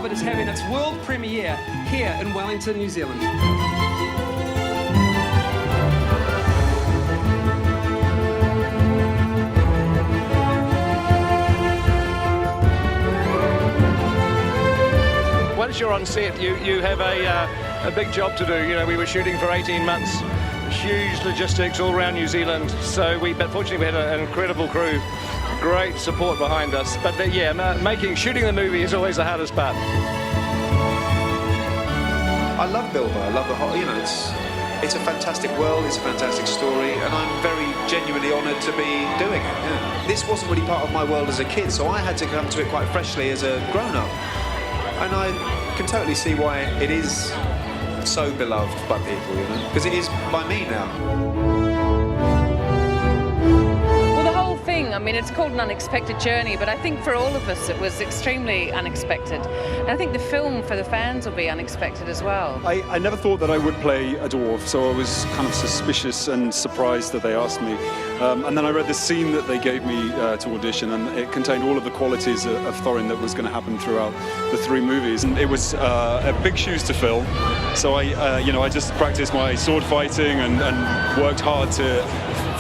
Hobit is having its world premiere here in Wellington, New Zealand. Once you're on set, you have a big job to do. You know, we were shooting for 18 months, huge logistics all around New Zealand. But fortunately we had an incredible crew, great support behind us. But shooting the movie is always the hardest part. I love Bilbo. I love the whole. You know, it's a fantastic world. It's a fantastic story, and I'm very genuinely honoured to be doing it. Yeah. This wasn't really part of my world as a kid, so I had to come to it quite freshly as a grown-up. And I can totally see why it is so beloved by people, you know, because it is by me now. Well, the whole thing, I mean, it's called An Unexpected Journey, but I think for all of us it was extremely unexpected. And I think the film for the fans will be unexpected as well. I never thought that I would play a dwarf, so I was kind of suspicious and surprised that they asked me. And then I read the scene that they gave me to audition, and it contained all of the qualities of Thorin that was going to happen throughout the 3 movies. And it was big shoes to fill, so I just practiced my sword fighting and worked hard to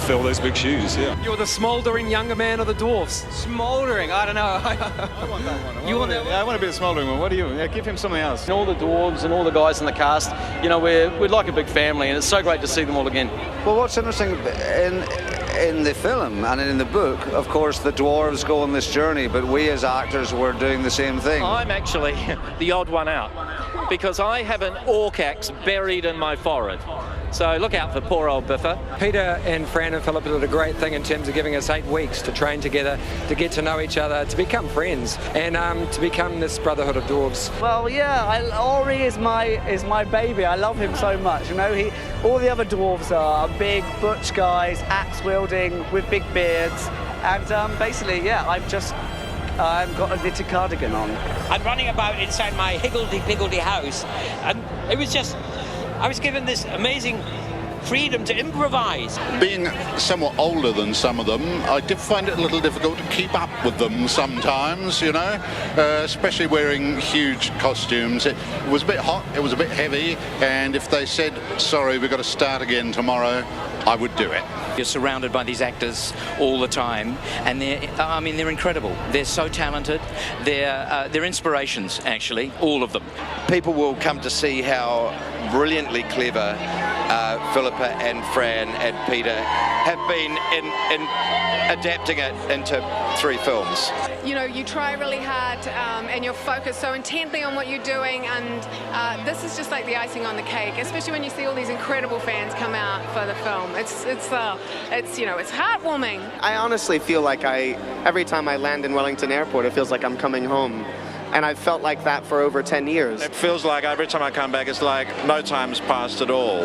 fill those big shoes. Yeah. You're the smouldering younger man of the dwarfs. Smouldering? I don't know. I want that one. You want that one? Yeah, I want to be the smouldering one. What do you? Yeah, give him something else. And all the dwarves and all the guys in the cast, you know, we're like a big family, and it's so great to see them all again. Well, what's interesting in the film and in the book, of course, the dwarves go on this journey, but we as actors were doing the same thing. I'm actually the odd one out because I have an orc axe buried in my forehead. So look out for poor old Biffa. Peter and Fran and Philip did a great thing in terms of giving us 8 weeks to train together, to get to know each other, to become friends, and to become this brotherhood of dwarves. Well, yeah, Ori is my baby. I love him so much. You know, all the other dwarves are big, butch guys, axe-wielding, with big beards, and basically, yeah, I've got a knitted cardigan on. I'm running about inside my higgledy-piggledy house, and it was just, I was given this amazing freedom to improvise. Being somewhat older than some of them, I did find it a little difficult to keep up with them sometimes, you know, especially wearing huge costumes. It was a bit hot, it was a bit heavy, and if they said, sorry, we've got to start again tomorrow, I would do it. You're surrounded by these actors all the time, and they're incredible. They're so talented. They're inspirations, actually, all of them. People will come to see how brilliantly clever Philippa and Fran and Peter have been in adapting it into 3 films. You know, you try really hard and you're focused so intently on what you're doing, and this is just like the icing on the cake, especially when you see all these incredible fans come out for the film. It's heartwarming. I honestly feel like every time I land in Wellington Airport, it feels like I'm coming home. And I've felt like that for over 10 years. It feels like every time I come back, it's like no time's passed at all.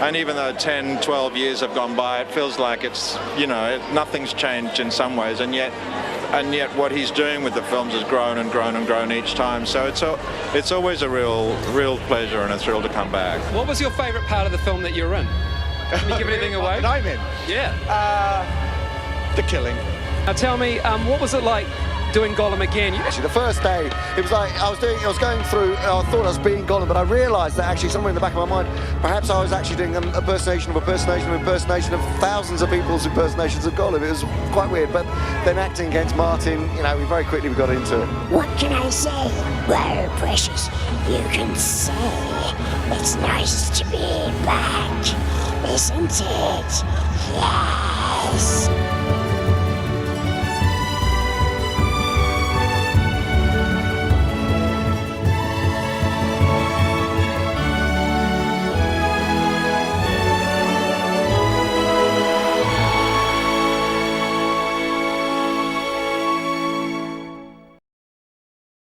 And even though 10, 12 years have gone by, it feels like it's, you know, nothing's changed in some ways. And yet what he's doing with the films has grown and grown and grown each time. So it's always a real pleasure and a thrill to come back. What was your favourite part of the film that you're in? Can you give anything away? That I'm in? Yeah. The killing. Now tell me, what was it like doing Gollum again? Actually, the first day, it was like I was going through, I thought I was being Gollum, but I realised that actually somewhere in the back of my mind, perhaps I was actually doing an impersonation of thousands of people's impersonations of Gollum. It was quite weird, but then acting against Martin, you know, we got into it. What can I say? Well, precious, you can say it's nice to be back, isn't it? Yes.